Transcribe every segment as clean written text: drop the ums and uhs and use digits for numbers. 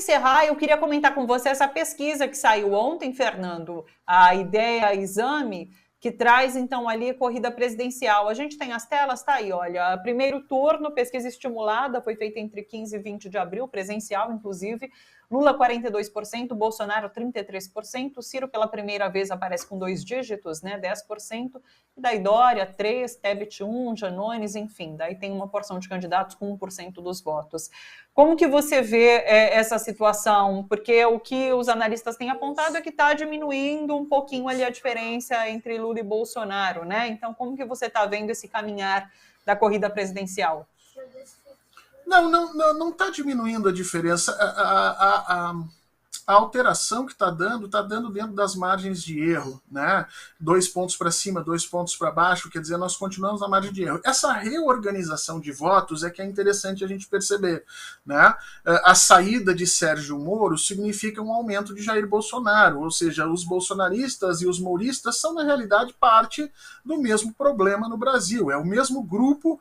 encerrar, eu queria comentar com você essa pesquisa que saiu ontem, Fernando, a Ideia Exame, que traz, então, ali a corrida presidencial. A gente tem as telas, tá aí, olha, primeiro turno, pesquisa estimulada, foi feita entre 15 e 20 de abril, presencial, inclusive, Lula 42%, Bolsonaro 33%, Ciro pela primeira vez aparece com 2 dígitos, né, 10%, e daí Dória 3%, Tebet 1%, Janones, enfim, daí tem uma porção de candidatos com 1% dos votos. Como que você vê essa situação? Porque o que os analistas têm apontado é que está diminuindo um pouquinho ali a diferença entre Lula e Bolsonaro, né? Então, como que você está vendo esse caminhar da corrida presidencial? Não está diminuindo a diferença. A alteração que está dando dentro das margens de erro, né? 2 pontos para cima, 2 pontos para baixo, quer dizer, nós continuamos na margem de erro. Essa reorganização de votos é que é interessante a gente perceber, né? A saída de Sérgio Moro significa um aumento de Jair Bolsonaro, ou seja, os bolsonaristas e os mouristas são, na realidade, parte do mesmo problema no Brasil. É o mesmo grupo.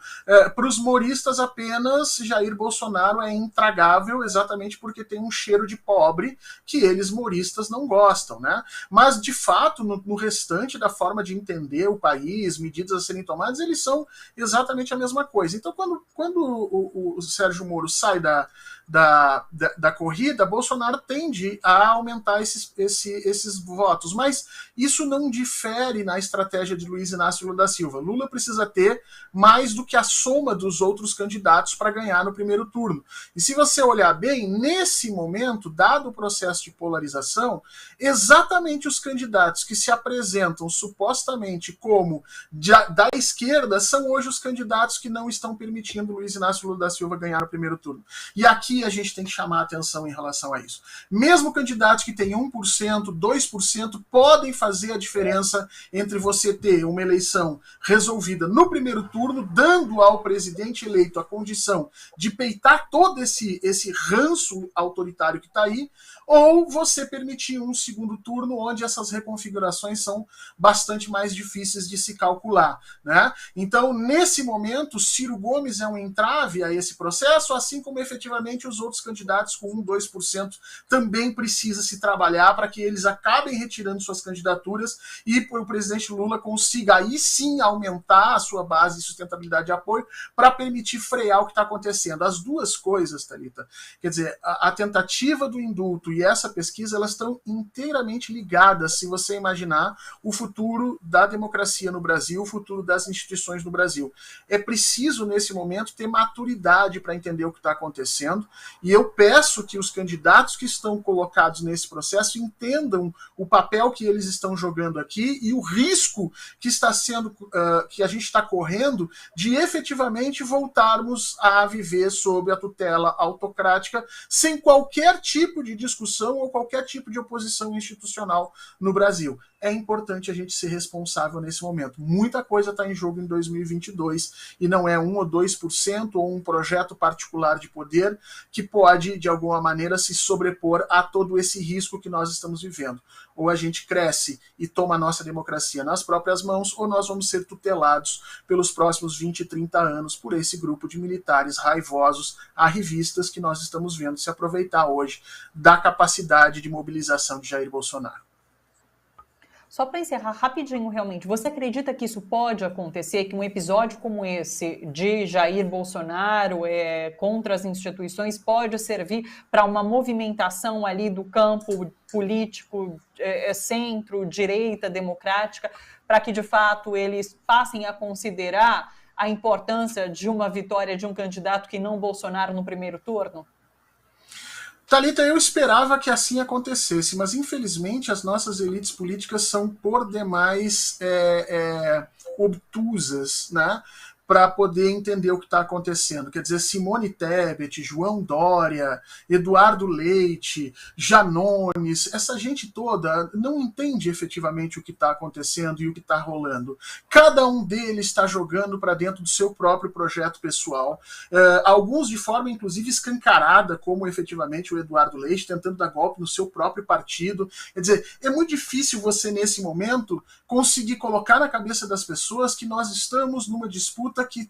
Para os mouristas, apenas Jair Bolsonaro é intragável, exatamente porque tem um cheiro de pobre que eles mouristas não gostam, né? Mas, de fato, no restante da forma de entender o país, medidas a serem tomadas, eles são exatamente a mesma coisa. Então, quando o Sérgio Moro sai da corrida, Bolsonaro tende a aumentar esses votos, mas isso não difere na estratégia de Luiz Inácio Lula da Silva. Lula precisa ter mais do que a soma dos outros candidatos para ganhar no primeiro turno. E se você olhar bem, nesse momento, dado o processo de polarização, exatamente os candidatos que se apresentam supostamente como da esquerda são hoje os candidatos que não estão permitindo Luiz Inácio Lula da Silva ganhar no primeiro turno. E aqui a gente tem que chamar a atenção em relação a isso. Mesmo candidatos que têm 1%, 2%, podem fazer a diferença entre você ter uma eleição resolvida no primeiro turno, dando ao presidente eleito a condição de peitar todo esse ranço autoritário que está aí, ou você permitir um segundo turno onde essas reconfigurações são bastante mais difíceis de se calcular, né? Então, nesse momento, Ciro Gomes é um entrave a esse processo, assim como efetivamente os outros candidatos com 1, 2% também precisa se trabalhar para que eles acabem retirando suas candidaturas e o presidente Lula consiga aí sim aumentar a sua base de sustentabilidade de apoio para permitir frear o que está acontecendo. As duas coisas, Thalita, quer dizer, a tentativa do indulto e essa pesquisa, elas estão inteiramente ligadas, se você imaginar o futuro da democracia no Brasil, o futuro das instituições no Brasil. É preciso, nesse momento, ter maturidade para entender o que está acontecendo, e eu peço que os candidatos que estão colocados nesse processo entendam o papel que eles estão jogando aqui e o risco que está sendo, que a gente está correndo de efetivamente voltarmos a viver sob a tutela autocrática sem qualquer tipo de discussão ou qualquer tipo de oposição institucional no Brasil. É importante a gente ser responsável nesse momento. Muita coisa está em jogo em 2022 e não é 1 ou 2% ou um projeto particular de poder que pode, de alguma maneira, se sobrepor a todo esse risco que nós estamos vivendo. Ou a gente cresce e toma a nossa democracia nas próprias mãos, ou nós vamos ser tutelados pelos próximos 20, 30 anos por esse grupo de militares raivosos, arrivistas que nós estamos vendo se aproveitar hoje da capacidade de mobilização de Jair Bolsonaro. Só para encerrar rapidinho, realmente, você acredita que isso pode acontecer, que um episódio como esse de Jair Bolsonaro contra as instituições pode servir para uma movimentação ali do campo político, centro, direita, democrática, para que, de fato, eles passem a considerar a importância de uma vitória de um candidato que não Bolsonaro no primeiro turno? Thalita, eu esperava que assim acontecesse, mas infelizmente as nossas elites políticas são por demais obtusas, né, para poder entender o que está acontecendo. Quer dizer, Simone Tebet, João Dória, Eduardo Leite, Janones, essa gente toda não entende efetivamente o que está acontecendo e o que está rolando. Cada um deles está jogando para dentro do seu próprio projeto pessoal, alguns de forma inclusive escancarada, como efetivamente o Eduardo Leite, tentando dar golpe no seu próprio partido. Quer dizer, é muito difícil você, nesse momento, conseguir colocar na cabeça das pessoas que nós estamos numa disputa conta que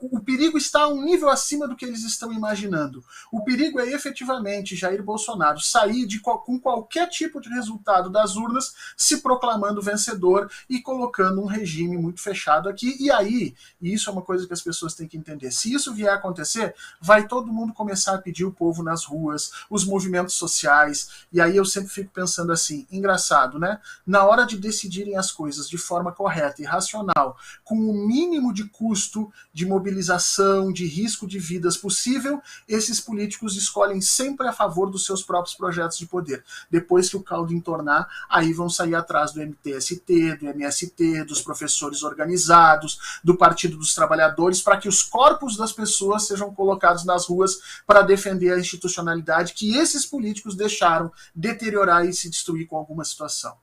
o perigo está a um nível acima do que eles estão imaginando. O perigo é efetivamente Jair Bolsonaro sair com qualquer tipo de resultado das urnas, se proclamando vencedor e colocando um regime muito fechado aqui. E aí, e isso é uma coisa que as pessoas têm que entender, se isso vier a acontecer, vai todo mundo começar a pedir o povo nas ruas, os movimentos sociais, e aí eu sempre fico pensando assim, engraçado, né? Na hora de decidirem as coisas de forma correta e racional, com o mínimo de custo, de mobilização, de risco de vidas possível, esses políticos escolhem sempre a favor dos seus próprios projetos de poder. Depois que o caldo entornar, aí vão sair atrás do MTST, do MST, dos professores organizados, do Partido dos Trabalhadores, para que os corpos das pessoas sejam colocados nas ruas para defender a institucionalidade que esses políticos deixaram deteriorar e se destruir com alguma situação.